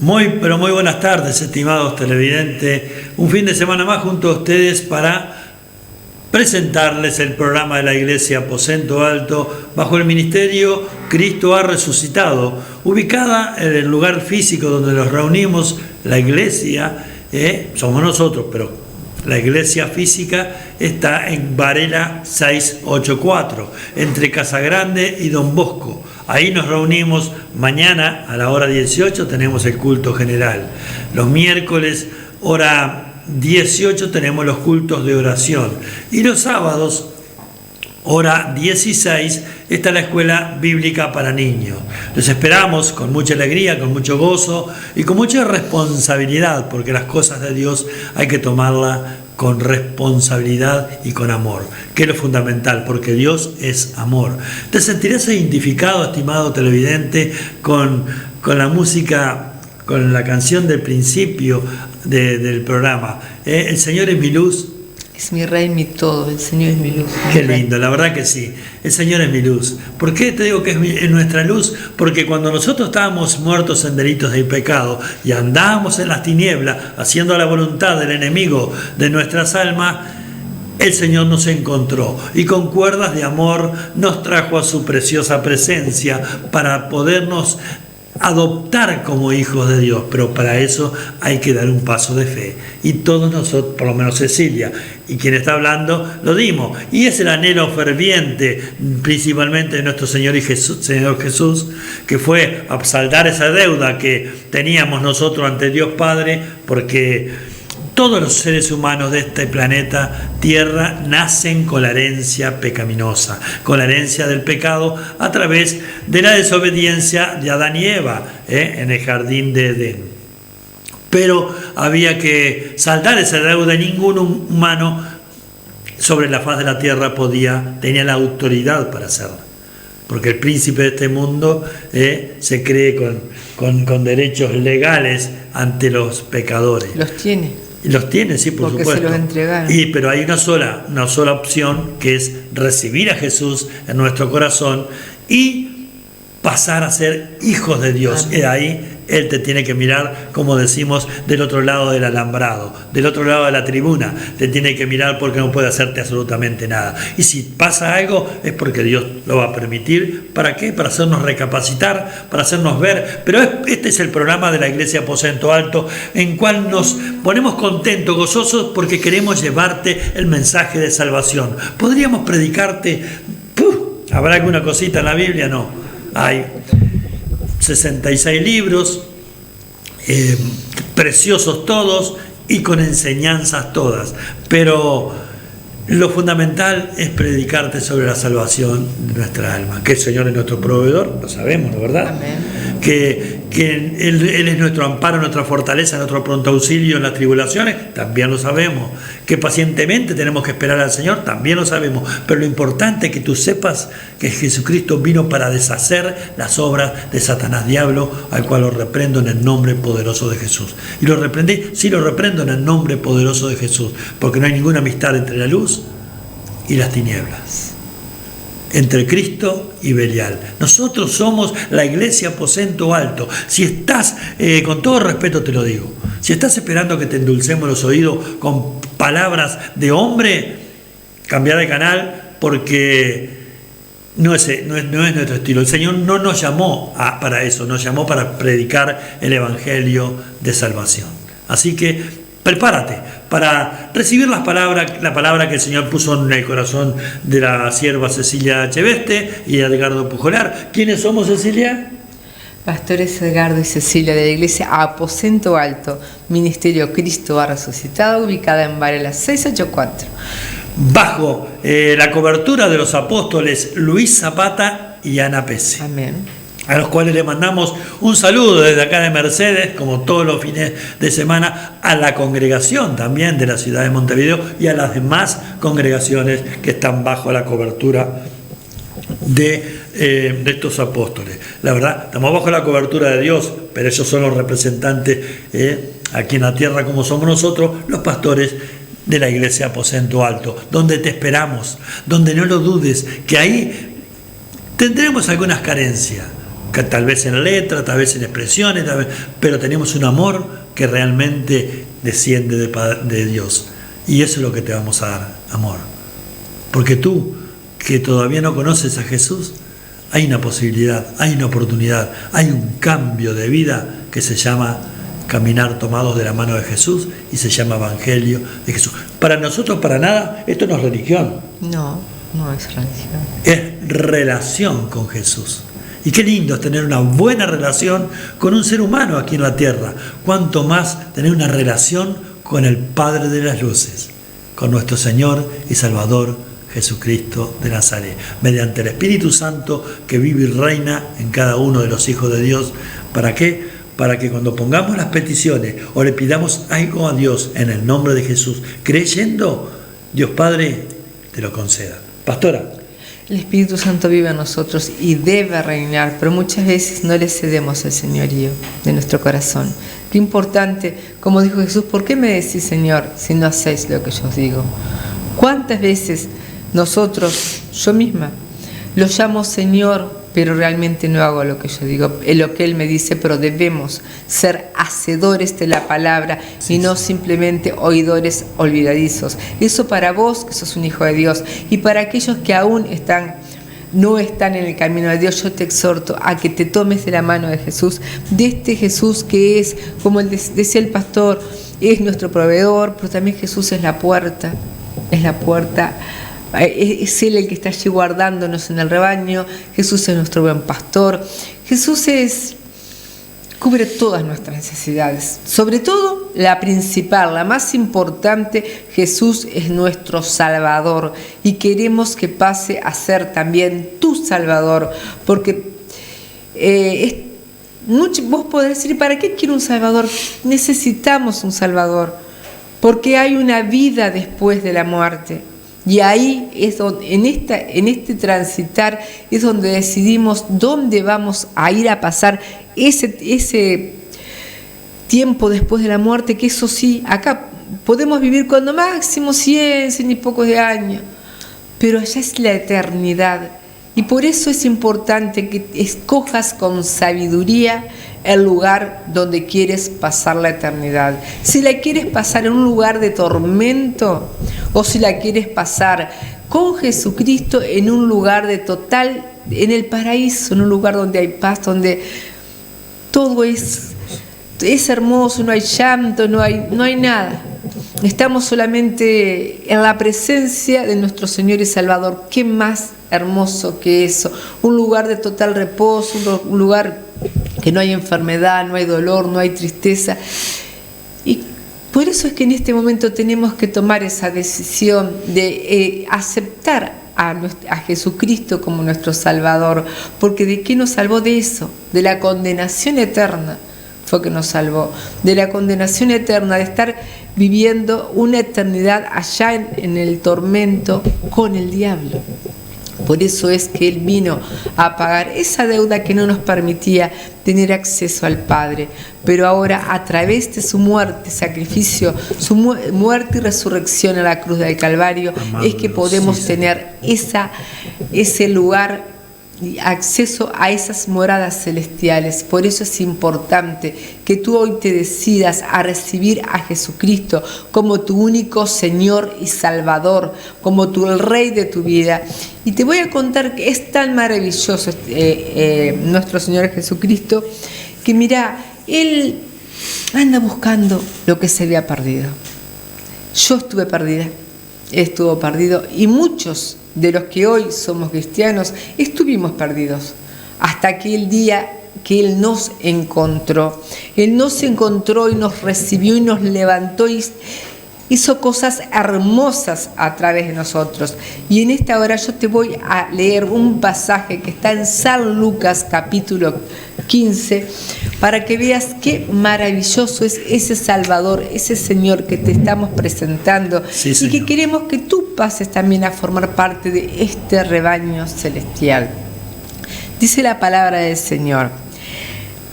Muy, pero muy buenas tardes, estimados televidentes. Un fin de semana más junto a ustedes para presentarles el programa de la Iglesia Aposento Alto bajo el ministerio Cristo ha Resucitado, ubicada en el lugar físico donde nos reunimos, la iglesia, somos nosotros, pero la iglesia física está en Varela 684, entre Casa Grande y Don Bosco. Ahí nos reunimos mañana a la hora 18, tenemos el culto general. Los miércoles, hora 18, tenemos los cultos de oración. Y los sábados, hora 16, está la escuela bíblica para niños. Los esperamos con mucha alegría, con mucho gozo y con mucha responsabilidad, porque las cosas de Dios hay que tomarlas con responsabilidad y con amor, que es lo fundamental, porque Dios es amor. Te sentirás identificado, estimado televidente, con la música, con la canción del principio del programa. El Señor es mi luz. Es mi rey, mi todo, el Señor es mi luz. Qué lindo, la verdad que sí, el Señor es mi luz. ¿Por qué te digo que es nuestra luz? Porque cuando nosotros estábamos muertos en delitos y pecado y andábamos en las tinieblas haciendo la voluntad del enemigo de nuestras almas, el Señor nos encontró y con cuerdas de amor nos trajo a su preciosa presencia para podernos adoptar como hijos de Dios, pero para eso hay que dar un paso de fe. Y todos nosotros, por lo menos Cecilia y quien está hablando, lo dimos. Y es el anhelo ferviente, principalmente de nuestro Señor Jesús, que fue a saldar esa deuda que teníamos nosotros ante Dios Padre, porque todos los seres humanos de este planeta Tierra nacen con la herencia pecaminosa, con la herencia del pecado a través de la desobediencia de Adán y Eva en el jardín de Edén. Pero había que saldar esa deuda. Ningún humano sobre la faz de la tierra tenía la autoridad para hacerlo. Porque el príncipe de este mundo se cree con derechos legales ante los pecadores. Los tiene. Los tiene, sí, por supuesto. Porque se los entregaron. Pero hay una sola opción, que es recibir a Jesús en nuestro corazón y pasar a ser hijos de Dios. Amén. Y ahí Él te tiene que mirar, como decimos, del otro lado del alambrado, del otro lado de la tribuna. Te tiene que mirar porque no puede hacerte absolutamente nada. Y si pasa algo, es porque Dios lo va a permitir. ¿Para qué? Para hacernos recapacitar, para hacernos ver. Pero este es el programa de la Iglesia Aposento Alto, en cual nos ponemos contentos, gozosos, porque queremos llevarte el mensaje de salvación. ¿Podríamos predicarte? ¿Habrá alguna cosita en la Biblia? No. Hay 66 libros, preciosos todos y con enseñanzas todas. Pero lo fundamental es predicarte sobre la salvación de nuestra alma. Que el Señor es nuestro proveedor, lo sabemos, ¿no, verdad? Amén. Que Él es nuestro amparo, nuestra fortaleza, nuestro pronto auxilio en las tribulaciones, también lo sabemos. Que pacientemente tenemos que esperar al Señor, también lo sabemos. Pero lo importante es que tú sepas que Jesucristo vino para deshacer las obras de Satanás diablo, al cual lo reprendo en el nombre poderoso de Jesús. ¿Y lo reprendí? Sí, lo reprendo en el nombre poderoso de Jesús, porque no hay ninguna amistad entre la luz y las tinieblas, entre Cristo y Belial. Nosotros somos la Iglesia Aposento Alto. Si estás, con todo respeto te lo digo, si estás esperando que te endulcemos los oídos con palabras de hombre, cambia de canal, porque no es nuestro estilo. El Señor no nos llamó para eso, nos llamó para predicar el Evangelio de salvación. Así que prepárate para recibir la palabra que el Señor puso en el corazón de la sierva Cecilia Cheveste y Edgardo Pujolar. ¿Quiénes somos, Cecilia? Pastores Edgardo y Cecilia de la Iglesia Aposento Alto, Ministerio Cristo ha Resucitado, ubicada en Varela 684. Bajo la cobertura de los apóstoles Luis Zapata y Ana Pese. Amén. A los cuales le mandamos un saludo desde acá de Mercedes, como todos los fines de semana, a la congregación también de la ciudad de Montevideo y a las demás congregaciones que están bajo la cobertura de estos apóstoles. La verdad, estamos bajo la cobertura de Dios, pero ellos son los representantes aquí en la tierra, como somos nosotros, los pastores de la Iglesia Aposento Alto, donde te esperamos, donde no lo dudes, que ahí tendremos algunas carencias, que tal vez en letra, tal vez en expresiones, pero tenemos un amor que realmente desciende de Dios. Y eso es lo que te vamos a dar, amor. Porque tú, que todavía no conoces a Jesús, hay una posibilidad, hay una oportunidad, hay un cambio de vida que se llama caminar tomados de la mano de Jesús y se llama Evangelio de Jesús. Para nosotros, para nada, esto no es religión. No, no es religión. Es relación con Jesús. Y qué lindo es tener una buena relación con un ser humano aquí en la tierra. Cuanto más tener una relación con el Padre de las Luces, con nuestro Señor y Salvador Jesucristo de Nazaret, mediante el Espíritu Santo que vive y reina en cada uno de los hijos de Dios. ¿Para qué? Para que cuando pongamos las peticiones o le pidamos algo a Dios en el nombre de Jesús, creyendo, Dios Padre te lo conceda. Pastora. El Espíritu Santo vive en nosotros y debe reinar, pero muchas veces no le cedemos el señorío de nuestro corazón. Qué importante, como dijo Jesús, ¿por qué me decís Señor si no hacéis lo que yo os digo? ¿Cuántas veces nosotros, yo misma, lo llamo Señor, pero realmente no hago lo que yo digo, lo que Él me dice? Pero debemos ser hacedores de la palabra y no simplemente oidores olvidadizos. Eso para vos, que sos un hijo de Dios, y para aquellos que aún no están en el camino de Dios, yo te exhorto a que te tomes de la mano de Jesús, de este Jesús que es, como decía el pastor, es nuestro proveedor, pero también Jesús es la puerta, es Él el que está allí guardándonos en el rebaño. Jesús es nuestro buen pastor. Jesús cubre todas nuestras necesidades, sobre todo la principal, la más importante. Vos es nuestro Salvador y queremos que pase a ser también tu Salvador, porque vos podés decir, ¿para qué quiero un Salvador? Necesitamos un Salvador, porque hay una vida después de la muerte. Y ahí es donde, en este transitar, es donde decidimos dónde vamos a ir a pasar ese tiempo después de la muerte, que eso sí, acá podemos vivir cuando máximo 100 y pocos de años, pero allá es la eternidad. Y por eso es importante que escojas con sabiduría el lugar donde quieres pasar la eternidad. Si la quieres pasar en un lugar de tormento o si la quieres pasar con Jesucristo en un lugar de total, en el paraíso, en un lugar donde hay paz, donde todo es hermoso, no hay llanto, no hay nada. Estamos solamente en la presencia de nuestro Señor y Salvador. ¿Qué más hermoso que eso? Un lugar de total reposo, un lugar que no hay enfermedad, no hay dolor, no hay tristeza. Y por eso es que en este momento tenemos que tomar esa decisión de aceptar a Jesucristo como nuestro Salvador. Porque ¿de qué nos salvó? De eso, de la condenación eterna. Fue que nos salvó, de la condenación eterna, de estar viviendo una eternidad allá en el tormento con el diablo. Por eso es que Él vino a pagar esa deuda que no nos permitía tener acceso al Padre. Pero ahora, a través de su muerte, sacrificio, su muerte y resurrección a la cruz del Calvario, es que podemos tener ese lugar, acceso a esas moradas celestiales. Por eso es importante que tú hoy te decidas a recibir a Jesucristo como tu único Señor y Salvador, como el Rey de tu vida. Y te voy a contar que es tan maravilloso nuestro Señor Jesucristo, que mira, Él anda buscando lo que se había perdido. Yo estuve perdida, Él estuvo perdido, y muchos de los que hoy somos cristianos estuvimos perdidos hasta aquel día que Él nos encontró. Él nos encontró y nos recibió y nos levantó y hizo cosas hermosas a través de nosotros. Y en esta hora yo te voy a leer un pasaje que está en San Lucas capítulo 15, para que veas qué maravilloso es ese Salvador, ese Señor que te estamos presentando, sí, y que queremos que tú pases también a formar parte de este rebaño celestial. Dice la palabra del Señor: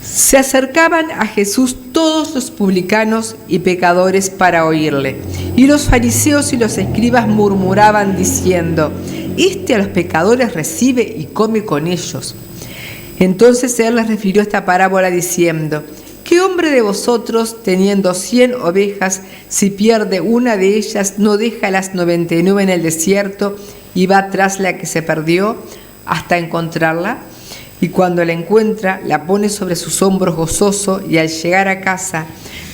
se acercaban a Jesús todos los publicanos y pecadores para oírle, y los fariseos y los escribas murmuraban diciendo: este a los pecadores recibe y come con ellos. Entonces él les refirió esta parábola diciendo: ¿qué hombre de vosotros, teniendo 100 ovejas, si pierde una de ellas, no deja las 99 en el desierto y va tras la que se perdió hasta encontrarla? Y cuando la encuentra, la pone sobre sus hombros gozoso, y al llegar a casa,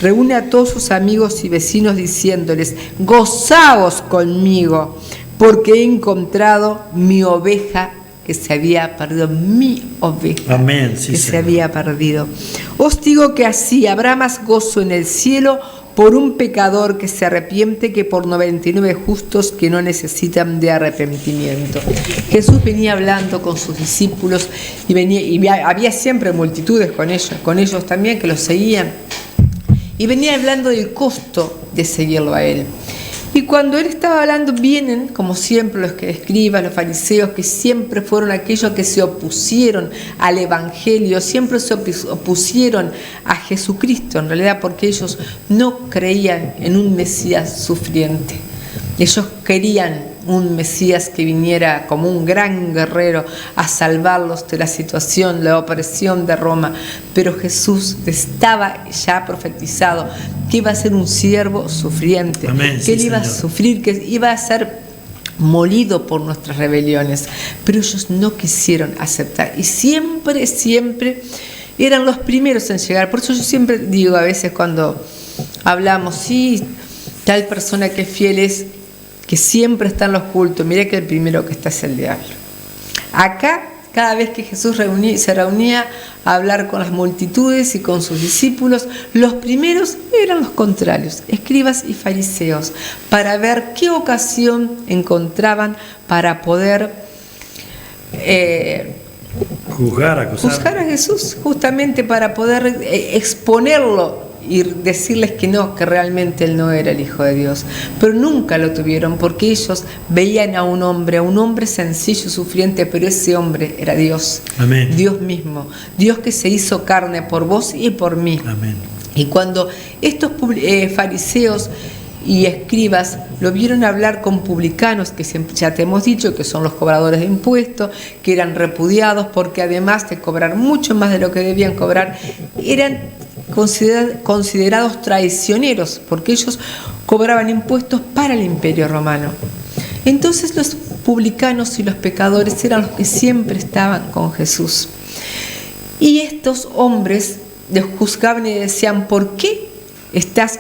reúne a todos sus amigos y vecinos diciéndoles: gozaos conmigo, porque he encontrado mi oveja que se había perdido, mi oveja. Amén, sí, que Señor. se había perdido. Os digo que así habrá más gozo en el cielo por un pecador que se arrepiente que por 99 justos que no necesitan de arrepentimiento. Jesús venía hablando con sus discípulos y había siempre multitudes con ellos también que los seguían. Y venía hablando del costo de seguirlo a él. Y cuando él estaba hablando, vienen, como siempre, los escribas, los fariseos, que siempre fueron aquellos que se opusieron al Evangelio, siempre se opusieron a Jesucristo, en realidad porque ellos no creían en un Mesías sufriente. Ellos querían un Mesías que viniera como un gran guerrero a salvarlos de la situación, la opresión de Roma. Pero Jesús estaba ya profetizado que iba a ser un siervo sufriente, Amén, que sí, él iba a Señor. sufrir, que iba a ser molido por nuestras rebeliones. Pero ellos no quisieron aceptar y siempre eran los primeros en llegar. Por eso yo siempre digo a veces cuando hablamos, sí, tal persona que es fiel es que siempre está en los cultos, mire que el primero que está es el diablo. Acá, cada vez que Jesús se reunía a hablar con las multitudes y con sus discípulos, los primeros eran los contrarios, escribas y fariseos, para ver qué ocasión encontraban para poder Juzgar, acusar. juzgar a Jesús, justamente para poder exponerlo y decirles que no, que realmente él no era el Hijo de Dios. Pero nunca lo tuvieron, porque ellos veían a un hombre sencillo, sufriente, pero ese hombre era Dios. Amén. Dios mismo, Dios que se hizo carne por vos y por mí. Amén. Y cuando estos fariseos y escribas lo vieron hablar con publicanos, que ya te hemos dicho que son los cobradores de impuestos, que eran repudiados porque además de cobrar mucho más de lo que debían cobrar, eran considerados traicioneros, porque ellos cobraban impuestos para el Imperio Romano. Entonces los publicanos y los pecadores eran los que siempre estaban con Jesús. Y estos hombres les juzgaban y decían: ¿por qué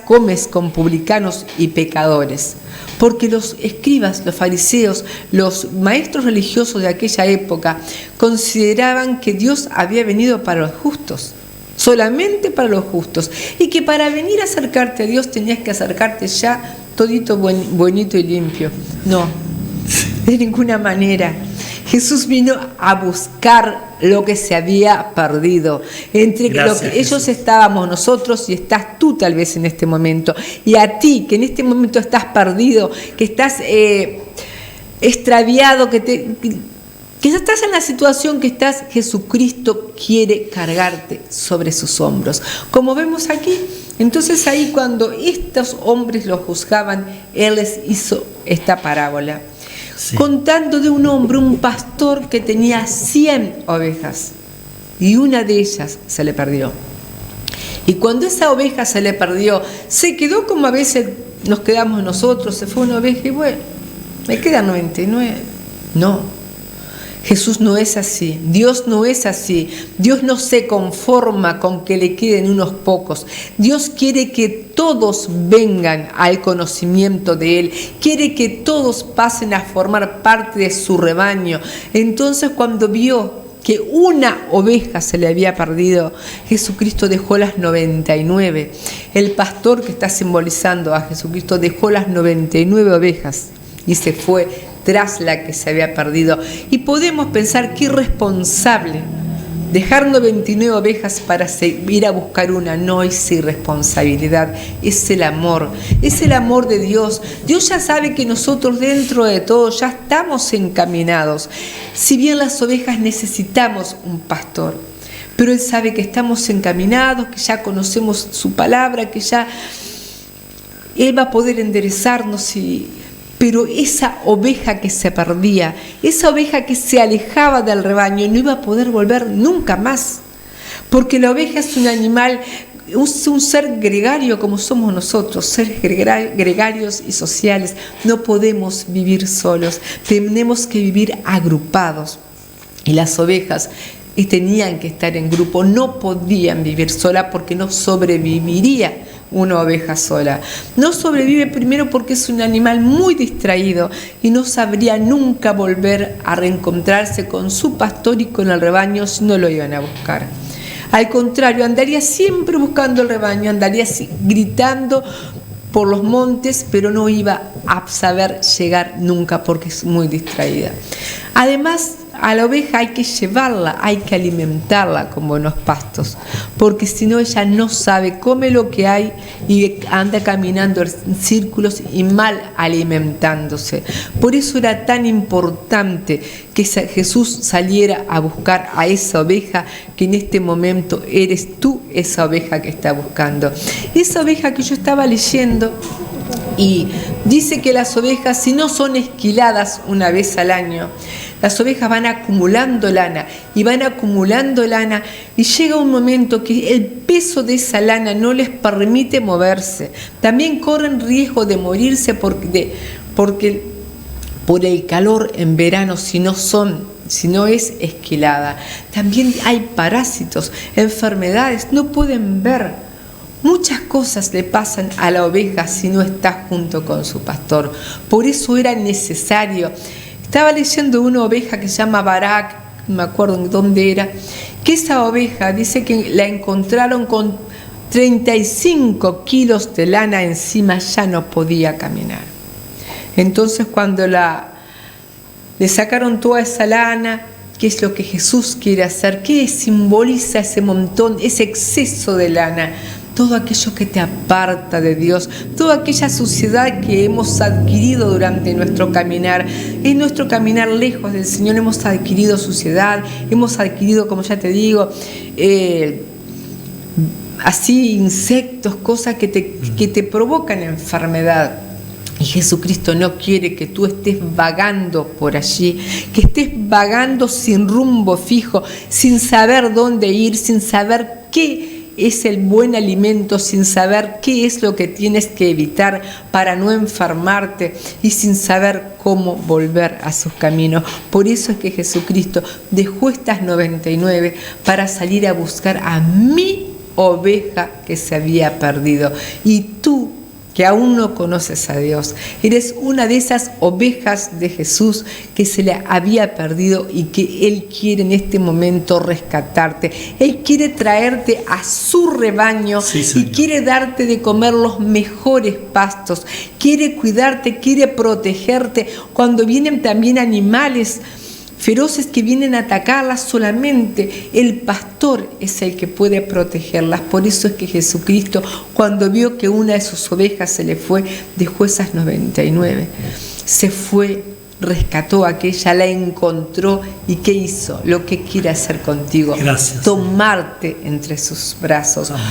comes con publicanos y pecadores? Porque los escribas, los fariseos, los maestros religiosos de aquella época consideraban que Dios había venido para los justos, solamente para los justos, y que para venir a acercarte a Dios tenías que acercarte ya todito bonito y limpio. No, de ninguna manera. Jesús vino a buscar lo que se había perdido. Entre Gracias, lo que ellos Jesús. estábamos nosotros, y estás tú tal vez en este momento, y a ti que en este momento estás perdido, que estás extraviado, que estás en la situación que estás, Jesucristo quiere cargarte sobre sus hombros. Como vemos aquí, entonces ahí cuando estos hombres los juzgaban, Él les hizo esta parábola. Sí. Contando de un hombre, un pastor que tenía 100 ovejas y una de ellas se le perdió. Y cuando esa oveja se le perdió, se quedó como a veces nos quedamos nosotros, se fue una oveja y bueno, me quedan 99. No. Jesús no es así, Dios no es así, Dios no se conforma con que le queden unos pocos. Dios quiere que todos vengan al conocimiento de Él, quiere que todos pasen a formar parte de su rebaño. Entonces cuando vio que una oveja se le había perdido, Jesucristo dejó las 99. El pastor que está simbolizando a Jesucristo dejó las 99 ovejas y se fue tras la que se había perdido. Y podemos pensar qué irresponsable dejar 99 ovejas para ir a buscar una. No es irresponsabilidad, es el amor de Dios. Dios ya sabe que nosotros dentro de todo ya estamos encaminados. Si bien las ovejas necesitamos un pastor, pero Él sabe que estamos encaminados, que ya conocemos su palabra, que ya Él va a poder enderezarnos Pero esa oveja que se perdía, esa oveja que se alejaba del rebaño, no iba a poder volver nunca más. Porque la oveja es un animal, es un ser gregario como somos nosotros, seres gregarios y sociales. No podemos vivir solos, tenemos que vivir agrupados. Y las ovejas tenían que estar en grupo, no podían vivir sola porque no sobreviviría una oveja sola. No sobrevive primero porque es un animal muy distraído y no sabría nunca volver a reencontrarse con su pastor y con el rebaño si no lo iban a buscar. Al contrario, andaría siempre buscando el rebaño, andaría gritando por los montes, pero no iba a saber llegar nunca porque es muy distraída. Además, a la oveja hay que llevarla, hay que alimentarla con buenos pastos, porque si no ella no sabe, come lo que hay y anda caminando en círculos y mal alimentándose. Por eso era tan importante que Jesús saliera a buscar a esa oveja, que en este momento eres tú esa oveja que está buscando. Esa oveja que yo estaba leyendo, y dice que las ovejas, si no son esquiladas una vez al año, las ovejas van acumulando lana y van acumulando lana, y llega un momento que el peso de esa lana no les permite moverse. También corren riesgo de morirse porque por el calor en verano, si no es esquilada. También hay parásitos, enfermedades, no pueden ver. Muchas cosas le pasan a la oveja si no está junto con su pastor. Por eso era necesario. Estaba leyendo una oveja que se llama Barak, no me acuerdo dónde era, que esa oveja dice que la encontraron con 35 kilos de lana encima, ya no podía caminar. Entonces cuando le sacaron toda esa lana, ¿qué es lo que Jesús quiere hacer? ¿Qué simboliza ese montón, ese exceso de lana? Todo aquello que te aparta de Dios, toda aquella suciedad que hemos adquirido durante nuestro caminar. En nuestro caminar lejos del Señor hemos adquirido suciedad, hemos adquirido, como ya te digo, así insectos, cosas que te provocan enfermedad. Y Jesucristo no quiere que tú estés vagando por allí, que estés vagando sin rumbo fijo, sin saber dónde ir, sin saber qué es el buen alimento, sin saber qué es lo que tienes que evitar para no enfermarte y sin saber cómo volver a sus caminos. Por eso es que Jesucristo dejó estas 99 para salir a buscar a mi oveja que se había perdido. Y tú, que aún no conoces a Dios, eres una de esas ovejas de Jesús que se le había perdido y que Él quiere en este momento rescatarte. Él quiere traerte a su rebaño, sí, y quiere darte de comer los mejores pastos, quiere cuidarte, quiere protegerte. Cuando vienen también animales feroces que vienen a atacarlas, solamente el pastor es el que puede protegerlas. Por eso es que Jesucristo, cuando vio que una de sus ovejas se le fue, dejó esas 99. Se fue, rescató a aquella, la encontró. ¿Y qué hizo? Lo que quiere hacer contigo. Gracias, tomarte entre sus brazos, amado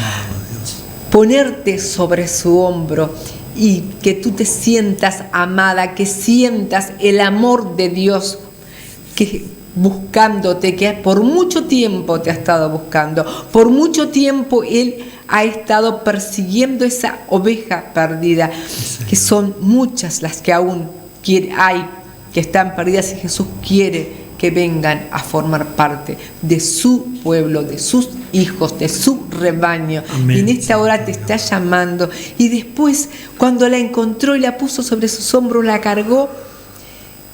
Dios, ponerte sobre su hombro y que tú te sientas amada, que sientas el amor de Dios, que buscándote, que por mucho tiempo te ha estado buscando, por mucho tiempo Él ha estado persiguiendo esa oveja perdida, que son muchas las que aún hay, que están perdidas, y Jesús quiere que vengan a formar parte de su pueblo, de sus hijos, de su rebaño. Amén. Y en esta hora te está llamando. Y después, cuando la encontró y la puso sobre sus hombros, la cargó,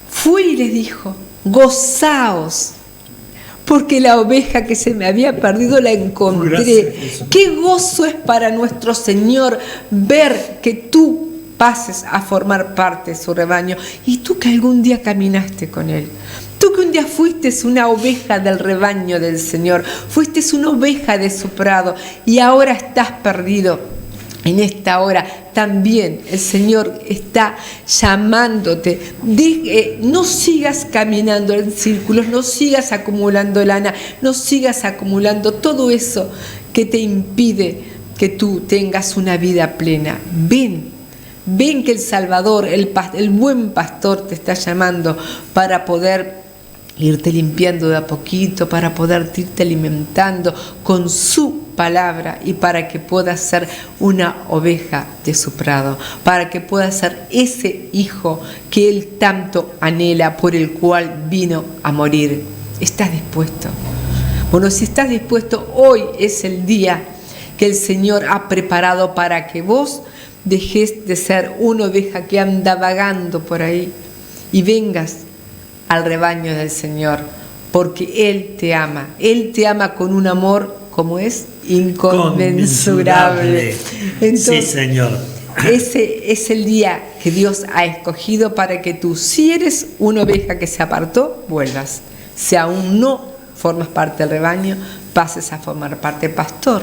fue y les dijo: gozaos, porque la oveja que se me había perdido la encontré. Qué gozo es para nuestro Señor ver que tú pases a formar parte de su rebaño. Y tú que algún día caminaste con Él, tú que un día fuiste una oveja del rebaño del Señor, fuiste una oveja de su prado y ahora estás perdido. En esta hora también el Señor está llamándote. No sigas caminando en círculos, no sigas acumulando lana, no sigas acumulando todo eso que te impide que tú tengas una vida plena. ven que el Salvador, el buen pastor te está llamando para poder irte limpiando de a poquito, para poder irte alimentando con su palabra y para que puedas ser una oveja de su prado, para que puedas ser ese hijo que Él tanto anhela, por el cual vino a morir. ¿Estás dispuesto? Bueno, si estás dispuesto, hoy es el día que el Señor ha preparado para que vos dejes de ser una oveja que anda vagando por ahí y vengas al rebaño del Señor, porque Él te ama con un amor, como es, inconmensurable. Entonces, sí, Señor. Ese es el día que Dios ha escogido para que tú, si eres una oveja que se apartó, vuelvas. Si aún no formas parte del rebaño, pases a formar parte del pastor.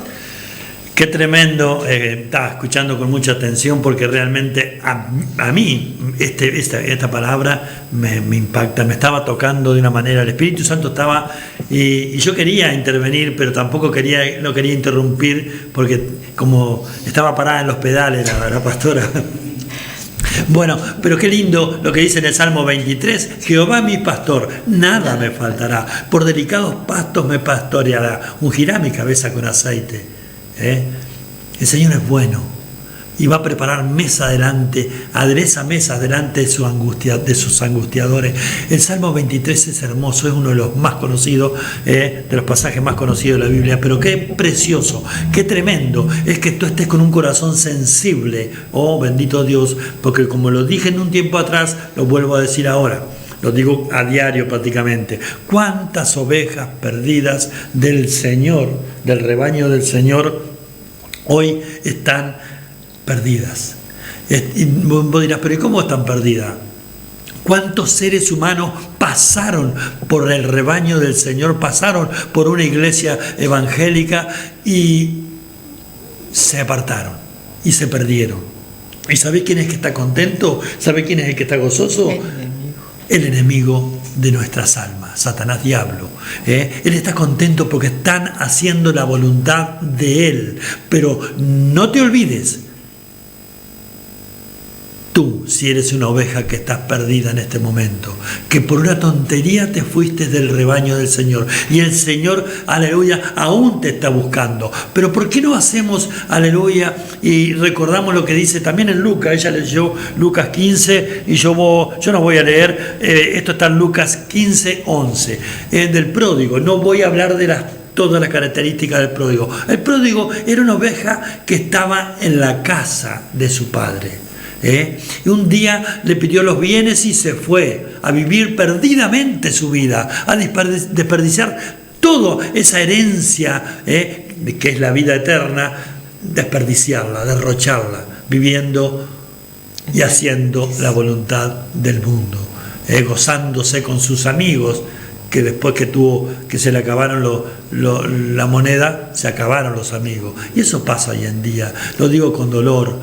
Qué tremendo, estaba escuchando con mucha atención porque realmente a mí esta palabra me impacta, me estaba tocando de una manera, el Espíritu Santo estaba, y yo quería intervenir, pero tampoco no quería interrumpir porque como estaba parada en los pedales la pastora. Bueno, pero qué lindo lo que dice en el Salmo 23, Jehová mi pastor, nada me faltará, por delicados pastos me pastoreará, ungirá mi cabeza con aceite. El Señor es bueno y va a preparar mesa delante, adereza mesa delante de sus angustiadores. El Salmo 23 es hermoso, es uno de los más conocidos, de los pasajes más conocidos de la Biblia, pero qué precioso, qué tremendo es que tú estés con un corazón sensible, oh bendito Dios, porque como lo dije en un tiempo atrás, lo vuelvo a decir ahora. Lo digo a diario prácticamente. ¿Cuántas ovejas perdidas del Señor, del rebaño del Señor, hoy están perdidas? Y vos dirás, ¿pero cómo están perdidas? ¿Cuántos seres humanos pasaron por el rebaño del Señor, pasaron por una iglesia evangélica y se apartaron y se perdieron? ¿Y sabés quién es que está contento? ¿Sabés quién es el que está gozoso? El enemigo de nuestras almas, Satanás, diablo. Él está contento porque están haciendo la voluntad de Él. Pero no te olvides, tú, si eres una oveja que estás perdida en este momento, que por una tontería te fuiste del rebaño del Señor, y el Señor, aleluya, aún te está buscando. Pero ¿por qué no hacemos, aleluya, y recordamos lo que dice también en Lucas? Ella leyó Lucas 15 y yo no voy a leer, esto está en Lucas 15, 11, del pródigo. No voy a hablar de todas las características del pródigo. El pródigo era una oveja que estaba en la casa de su padre. Y un día le pidió los bienes y se fue a vivir perdidamente su vida, a desperdiciar toda esa herencia, que es la vida eterna, desperdiciarla, derrocharla, viviendo y haciendo la voluntad del mundo, gozándose con sus amigos, que después que se le acabaron la moneda, se acabaron los amigos. Y eso pasa hoy en día. Lo digo con dolor,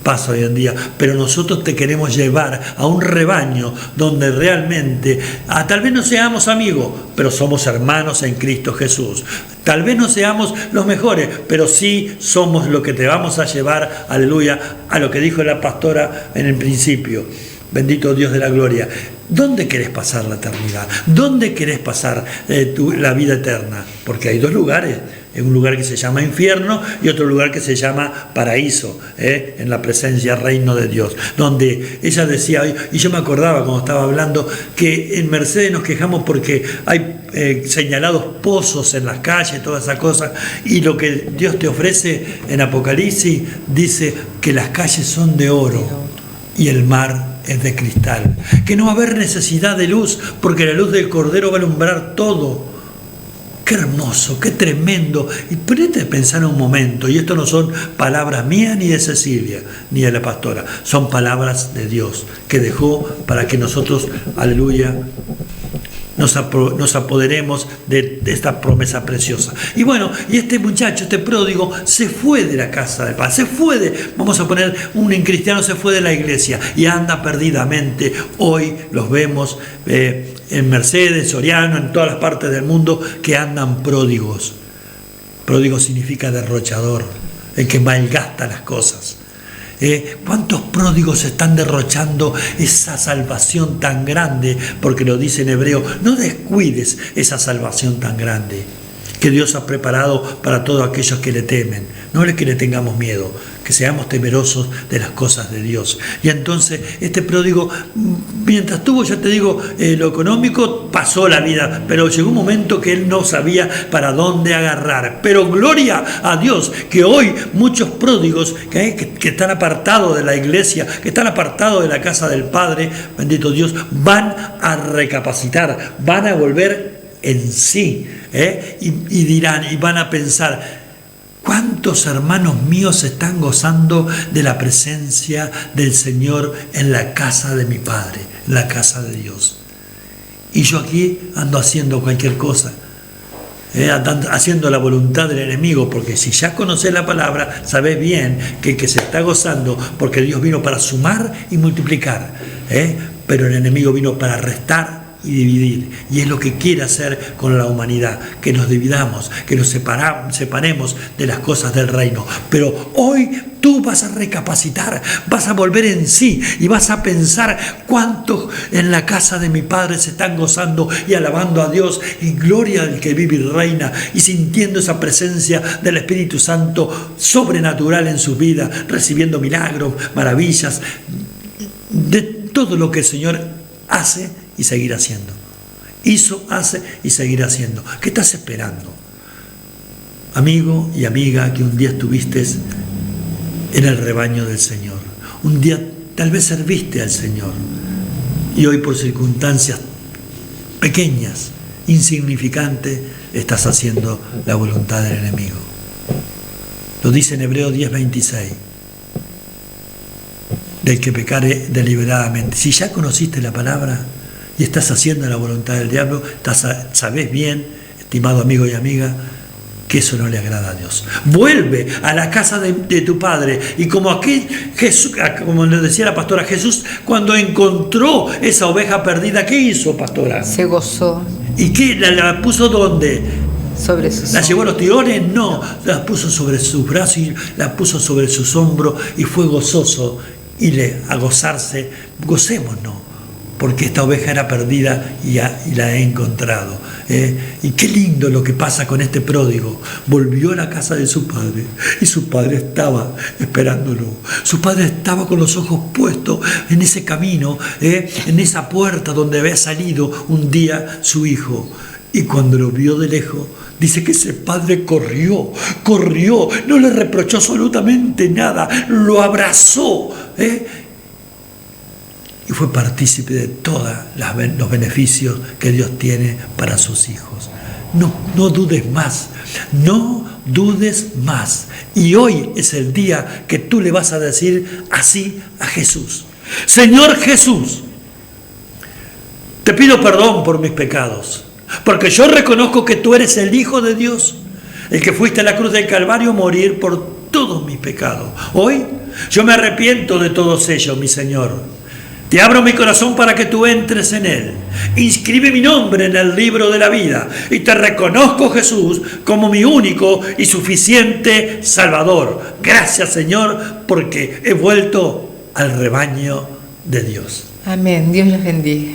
pasa hoy en día. Pero nosotros te queremos llevar a un rebaño donde realmente, tal vez no seamos amigos, pero somos hermanos en Cristo Jesús. Tal vez no seamos los mejores, pero sí somos lo que te vamos a llevar, aleluya, a lo que dijo la pastora en el principio. Bendito Dios de la gloria. ¿Dónde querés pasar la eternidad? ¿Dónde querés pasar la vida eterna? Porque hay dos lugares. Un lugar que se llama infierno y otro lugar que se llama paraíso, en la presencia, reino de Dios. Donde ella decía, y yo me acordaba cuando estaba hablando, que en Mercedes nos quejamos porque hay señalados pozos en las calles, todas esas cosas, y lo que Dios te ofrece en Apocalipsis dice que las calles son de oro y el mar es de cristal, que no va a haber necesidad de luz porque la luz del Cordero va a alumbrar todo. Qué hermoso, qué tremendo. Y ponete a pensar un momento, y esto no son palabras mías ni de Cecilia ni de la pastora, son palabras de Dios que dejó para que nosotros, aleluya, nos apoderemos de esta promesa preciosa. Y bueno, y este muchacho, este pródigo, se fue de la casa del Padre, vamos a poner, un cristiano se fue de la iglesia y anda perdidamente. Hoy los vemos en Mercedes, Soriano, en todas las partes del mundo, que andan pródigos. Pródigo significa derrochador, el que malgasta las cosas. ¿Cuántos pródigos están derrochando esa salvación tan grande? Porque lo dice en Hebreo, no descuides esa salvación tan grande que Dios ha preparado para todos aquellos que le temen. No es que le tengamos miedo, que seamos temerosos de las cosas de Dios. Y entonces este pródigo, mientras tuvo, ya te digo, lo económico, pasó la vida, pero llegó un momento que él no sabía para dónde agarrar. Pero gloria a Dios, que hoy muchos pródigos que están apartados de la iglesia, que están apartados de la casa del Padre, bendito Dios, van a recapacitar, van a volver en sí, y dirán, y van a pensar: ¿cuántos hermanos míos están gozando de la presencia del Señor en la casa de mi Padre, en la casa de Dios? Y yo aquí ando haciendo cualquier cosa, haciendo la voluntad del enemigo, porque si ya conoces la palabra, sabes bien que el que se está gozando, porque Dios vino para sumar y multiplicar, pero el enemigo vino para restar y dividir, y es lo que quiere hacer con la humanidad, que nos dividamos, que nos separemos de las cosas del reino. Pero hoy tú vas a recapacitar, vas a volver en sí y vas a pensar: cuántos en la casa de mi Padre se están gozando y alabando a Dios, y gloria al que vive y reina, y sintiendo esa presencia del Espíritu Santo sobrenatural en sus vidas, recibiendo milagros, maravillas, de todo lo que el Señor hace y seguir haciendo. Hizo, hace y seguirá haciendo. ¿Qué estás esperando? Amigo y amiga, que un día estuviste en el rebaño del Señor. Un día tal vez serviste al Señor. Y hoy, por circunstancias pequeñas, insignificantes, estás haciendo la voluntad del enemigo. Lo dice en Hebreo 10:26. Del que pecare deliberadamente. Si ya conociste la palabra y estás haciendo la voluntad del diablo, sabés bien, estimado amigo y amiga, que eso no le agrada a Dios. Vuelve a la casa de tu Padre. Y como aquí Jesús, como le decía la pastora, Jesús, cuando encontró esa oveja perdida, ¿qué hizo, pastora? Se gozó. ¿Y qué? ¿La puso dónde? Sobre sus ¿La llevó a los tirones? No, la puso sobre sus brazos y la puso sobre sus hombros, y fue gozoso. Y a gozarse, gocémonos, porque esta oveja era perdida y la he encontrado. Y qué lindo lo que pasa con este pródigo. Volvió a la casa de su padre y su padre estaba esperándolo. Su padre estaba con los ojos puestos en ese camino, en esa puerta donde había salido un día su hijo. Y cuando lo vio de lejos, dice que ese padre corrió, no le reprochó absolutamente nada, lo abrazó, y fue partícipe de todos los beneficios que Dios tiene para sus hijos. No dudes más, no dudes más. Y hoy es el día que tú le vas a decir así a Jesús: Señor Jesús, te pido perdón por mis pecados, porque yo reconozco que tú eres el Hijo de Dios, el que fuiste a la cruz del Calvario a morir por todos mis pecados. Hoy yo me arrepiento de todos ellos, mi Señor. Te abro mi corazón para que tú entres en él. Inscribe mi nombre en el libro de la vida y te reconozco, Jesús, como mi único y suficiente Salvador. Gracias, Señor, porque he vuelto al rebaño de Dios. Amén. Dios les bendiga.